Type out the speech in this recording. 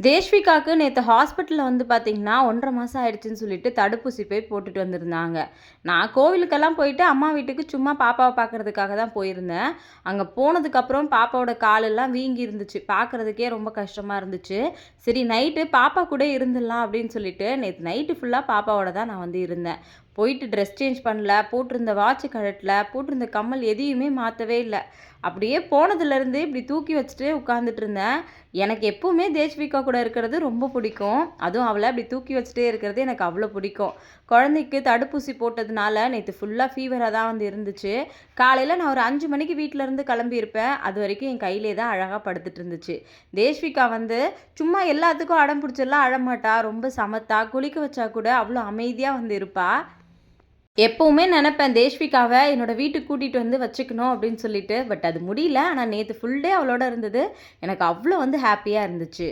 தேஷ்விகாவுக்கு நேற்று ஹாஸ்பிட்டலில் வந்து பார்த்தீங்கன்னா 1.5 மாதம் ஆயிடுச்சுன்னு சொல்லிட்டு தடுப்பூசி போய் போட்டுட்டு வந்திருந்தாங்க. நான் கோவிலுக்கெல்லாம் போயிட்டு அம்மா வீட்டுக்கு சும்மா பாப்பாவை பார்க்கறதுக்காக தான் போயிருந்தேன். அங்கே போனதுக்கப்புறம் பாப்பாவோட காலெல்லாம் வீங்கி இருந்துச்சு. பார்க்குறதுக்கே ரொம்ப கஷ்டமாக இருந்துச்சு. சரி நைட்டு பாப்பா கூட இருந்துடலாம் அப்படின்னு சொல்லிட்டு நேற்று நைட்டு ஃபுல்லாக பாப்பாவோட தான் நான் வந்து இருந்தேன். போயிட்டு ட்ரெஸ் சேஞ்ச் பண்ணல, போட்டிருந்த வாட்ச் கழட்டல, போட்டிருந்த கம்மல் எதையுமே மாற்றவே இல்லை. அப்படியே போனதுலேருந்து இப்படி தூக்கி வச்சுட்டு உட்காந்துட்டு இருந்தேன். எனக்கு எப்பவுமே தேஷ்விகா கூட இருக்கிறது ரொம்ப பிடிக்கும். அதுவும் அவளை அப்படி தூக்கி வச்சுட்டே இருக்கிறது எனக்கு அவ்வளோ பிடிக்கும். குழந்தைக்கு தடுப்பூசி போட்டதுனால நேற்று ஃபுல்லாக ஃபீவராக தான் வந்து இருந்துச்சு. காலையில் நான் ஒரு 5 மணிக்கு வீட்டிலேருந்து கிளம்பியிருப்பேன். அது வரைக்கும் என் கையிலே தான் அழகாக படுத்துட்டு இருந்துச்சு. தேஷ்விகா வந்து சும்மா எல்லாத்துக்கும் அடம் பிடிச்செல்லாம் அழமாட்டா. ரொம்ப சமத்தா, குளிக்க வச்சா கூட அவ்வளோ அமைதியாக வந்து இருப்பா. எப்பவுமே நினைப்பேன் தேஷ்விகாவை என்னோட வீட்டுக்கு கூட்டிகிட்டு வந்து வச்சுக்கணும் அப்படின்னு சொல்லிட்டு. பட் அது முடியல. ஆனால் நேற்று ஃபுல் டே அவளோட இருந்தது எனக்கு அவ்வளோ வந்து ஹாப்பியாக இருந்துச்சு.